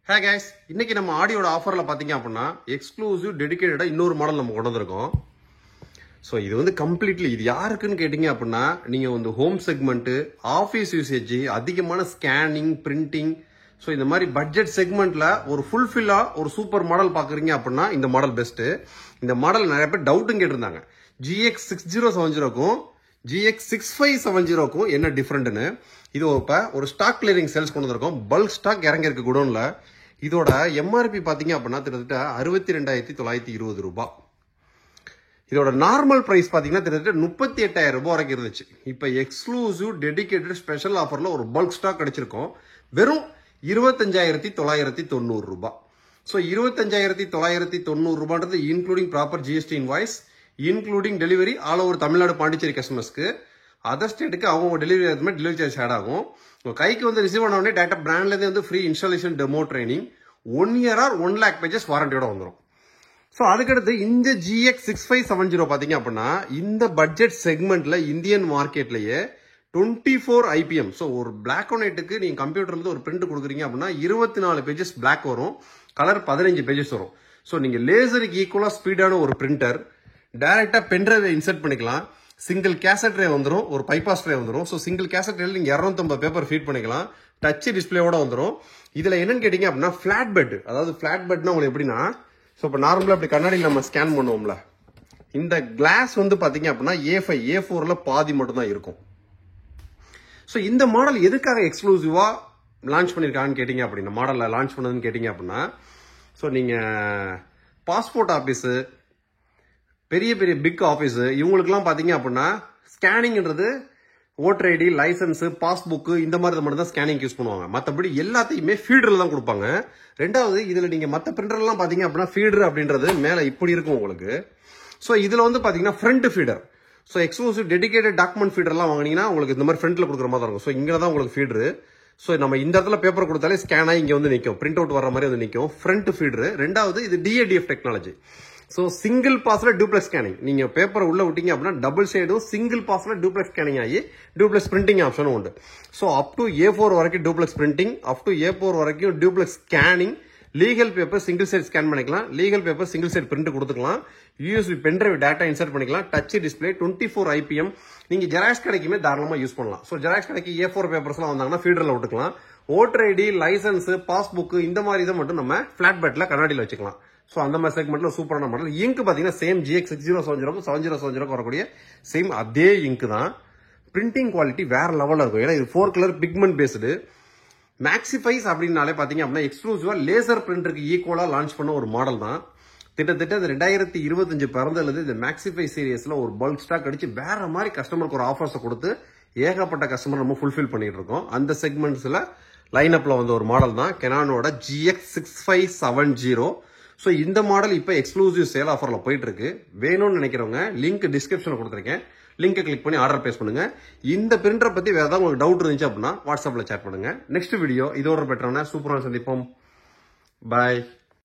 Hey guys, இன்னைக்கு நம்ம ஆடியோட ஆஃபர்ல பாத்தீங்க அப்படினா எக்ஸ்க்ளூசிவ் டெடிகேட்டடா இன்னொரு மாடல் நம்ம கொண்டு வந்திருக்கோம். சோ இது வந்து கம்ப்ளீட்லி இது யாருக்குன்னு கேட்டிங்க அப்படினா நீங்க வந்து ஹோம் செக்மெண்ட், ஆபீஸ் யூசேஜ், அதிகமான ஸ்கேனிங், பிரிண்டிங், சோ இந்த மாதிரி பட்ஜெட் செக்மெண்ட்ல ஒரு ஃபுல்ஃபில்லா ஒரு சூப்பர் மாடல் பாக்குறீங்க அப்படினா இந்த மாடல் பெஸ்ட். இந்த மாடல் நிறைய பேர் டவுட்டும் கேட்டிருந்தாங்க. GX6070க்கும் GX6570க்கும் என்ன டிஃபரண்ட்னு. இது ஒரு ஸ்டாக் கிளியரிங் சேல்ஸ் கொண்டு வந்திருக்கோம். பல்க் ஸ்டாக் இறங்கி இருக்கு குடோன்ல. இதோட எம்ஆர்பி பாத்தீங்க அப்படின்னா கிட்டத்தட்ட 62,920 ரூபாய். இதோட நார்மல் பிரைஸ் பாத்தீங்கன்னா கிட்டத்தட்ட 38,000 ரூபாய் வரைக்கும் இருந்துச்சு. இப்ப எக்ஸ்க்ளூசிவ் டெடிகேட்டட் ஸ்பெஷல் ஆஃபர்ல ஒரு பல்க் ஸ்டாக் கிடைச்சிருக்கோம். வெறும் 25,990 ரூபாய். சோ 25,990 ரூபான்றது including proper GST invoice, including delivery all over Tamil Nadu Pondicherry கஸ்டமர்ஸ்க்கு. அதர் ஸ்டேட்டுக்கு அவங்க டெலிவரி சார்ஜ் ஆட் ஆகும். கைக்கு வந்து ரிசீவ் பண்ண உடனே டேரக்டா பிராண்ட்ல இருந்து வந்து free installation, demo training, 1 year or 1 lakh pages வாரண்டியோட வந்துடும். ஸோ அதுக்கடுத்து இந்த GX6570 பாத்தீங்க அப்படின்னா இந்த பட்ஜெட் செக்மெண்ட்ல இந்தியன் மார்க்கெட்லயே 24 IPM. ஸோ ஒரு பிளாக் அண்ட் ஒயிட்டுக்கு நீங்க கம்ப்யூட்டர்ல இருந்து ஒரு பிரிண்ட் கொடுக்குறீங்க அப்படின்னா 24 பேஜஸ் பிளாக் வரும், கலர் 15 பேஜஸ் வரும். ஸோ நீங்க லேசருக்கு ஈக்குவலா ஸ்பீடான ஒரு பிரிண்டர், டைரக்டா பென்ட்ரைவை இன்சர்ட் பண்ணிக்கலாம். சிங்கிள் கேசட் ட்ரே வந்துடும், ஒரு பைபாஸ் ட்ரே வந்துடும். ஸோ சிங்கிள் கேசட் ட்ரேல நீங்க 250 பேப்பர் ஃபீட் பண்ணிக்கலாம். டச் டிஸ்பிளேவோட வந்துடும். இதுல என்னன்னு கேட்டீங்க அப்படின்னா பிளாட் பெட். அதாவது பிளாட் பெட்னா உங்களுக்கு எப்படின்னா, ஸோ இப்போ நார்மலா இப்படி கண்ணாடியில் நம்ம ஸ்கேன் பண்ணுவோம்ல, இந்த கிளாஸ் வந்து பாத்தீங்க அப்படின்னா A5 A4ல பாதி மட்டும் தான் இருக்கும். ஸோ இந்த மாடல் எதுக்காக எக்ஸ்க்ளூசிவா லான்ச் பண்ணிருக்காங்கன்னு கேட்டீங்க அப்படின்னா, மாடல்ல லான்ச் பண்ணதுன்னு கேட்டீங்க அப்படின்னா, ஸோ நீங்க பாஸ்போர்ட் ஆபீஸ், பெரிய பெரிய பிக் ஆபீஸ் இவங்களுக்குலாம் பாத்தீங்க அப்படின்னா ஸ்கேனிங்ன்றது ஓட்டர் ஐடி, லைசன்ஸ், பாஸ்புக் இந்த மாதிரி மட்டும் தான் ஸ்கேனிங் யூஸ் பண்ணுவாங்க. மற்றபடி எல்லாத்தையுமே ஃபீடர்ல தான் கொடுப்பாங்க. ரெண்டாவது இதுல நீங்க மற்ற பிரிண்டர் எல்லாம் பாத்தீங்க அப்படின்னா ஃபீடர் அப்படின்றது மேல இப்படி இருக்கும் உங்களுக்கு. ஸோ இதுல வந்து பாத்தீங்கன்னா front feeder. So exclusive dedicated document feeder எல்லாம் வாங்கினீங்கன்னா உங்களுக்கு இந்த மாதிரி ஃப்ரண்ட்ல கொடுக்குற மாதிரி இருக்கும். ஸோ இங்க தான் உங்களுக்கு ஃபீடர். ஸோ நம்ம இந்த இடத்துல பேப்பர் கொடுத்தாலே ஸ்கேன் ஆகி இங்க வந்து நிற்கும், பிரிண்ட் அவுட் வர மாதிரி வந்து நிற்கும் ஃப்ரண்ட் ஃபீடர். ரெண்டாவது இது DADF டெக்னாலஜி. ஸோ சிங்கிள் பாஸ்ல டூப்ளெக்ஸ் ஸ்கேனிங். நீங்க பேப்பர் உள்ள விட்டீங்க அப்படின்னா டபுள் சைடும் சிங்கிள் பாஸ்ல டூப்ளெக்ஸ் ஸ்கேனிங் ஆகி டூப்ளெக்ஸ் பிரிண்டிங் ஆப்ஷனும் உண்டு. ஸோ அப் டு A4 வரைக்கும் duplex printing, up to A4 வரைக்கும் duplex scanning. Legal paper single side scan பண்ணிக்கலாம், legal paper single side print கொடுத்துக்கலாம், USB பென்ட்ரைவ் டேட்டா இன்சர்ட் பண்ணிக்கலாம், டச் டிஸ்பிளே, 24 IPM. நீங்க xerox கடைக்குமே தாராளமா யூஸ் பண்ணலாம். ஸோ ஜெராக்ஸ் கடைக்கு A4 பேப்பர்ஸ் எல்லாம் வந்தாங்கன்னா ஃபீடர்ல விட்டுக்கலாம். ஓட்டர் ஐடி, லைசன்ஸ், பாஸ்புக் இந்த மாதிரி இதை மட்டும் நம்ம பிளாட் பெட்ல கண்ணாடியில் வச்சுக்கலாம். ஸோ அந்த மாதிரி செக்மெண்ட்ல சூப்பரான மாடல். இங்க் பாத்தீங்கன்னா சேம் GX6070க்கும் 7070க்கும் வரக்கூடிய சேம் அதே இங்க் தான். பிரிண்டிங் குவாலிட்டி வேற லெவல்ல இருக்கும். ஏன்னா இது 4 கலர் பிக்மெண்ட் பேஸ்டு. மேக்ஸிஃபைஸ் அப்படின்னாலே பாத்தீங்க அப்படின்னா எக்ஸ்க்ளூசிவா லேசர் பிரிண்டருக்கு ஈக்குவலா லான்ச் பண்ண ஒரு மாடல் தான். கிட்டத்தட்ட 2025 பிறந்தது இந்த மேக்ஸிஃபை சீரியஸ்ல ஒரு பல்க் ஸ்டாக் அடிச்சு வேற மாதிரி கஸ்டமருக்கு ஒரு ஆஃபர்ஸ் கொடுத்து ஏகப்பட்ட கஸ்டமர் நம்ம ஃபுல்ஃபில் பண்ணிட்டு இருக்கோம். அந்த செக்மெண்ட்ஸ்ல லைன் அப்ல வந்த ஒரு மாடல் தான் கெனானோட GX6570. ஸோ இந்த மாடல் இப்போ எக்ஸ்க்ளூசிவ் சேல் ஆஃபர்ல போயிட்டு இருக்கு. வேணும்னு நினைக்கிறவங்க லிங்க் டிஸ்கிரிப்ஷன்ல கொடுத்துருக்கேன், லிங்கை கிளிக் பண்ணி ஆர்டர் பிளேஸ் பண்ணுங்க. இந்த பிரிண்டரை பத்தி வேற ஏதாவது உங்களுக்கு டவுட் இருந்துச்சு அப்படின்னா வாட்ஸ்அப்ல சேட் பண்ணுங்க. நெக்ஸ்ட் வீடியோ இதோட பெட்டரான சூப்பரான சந்திப்போம். பாய்.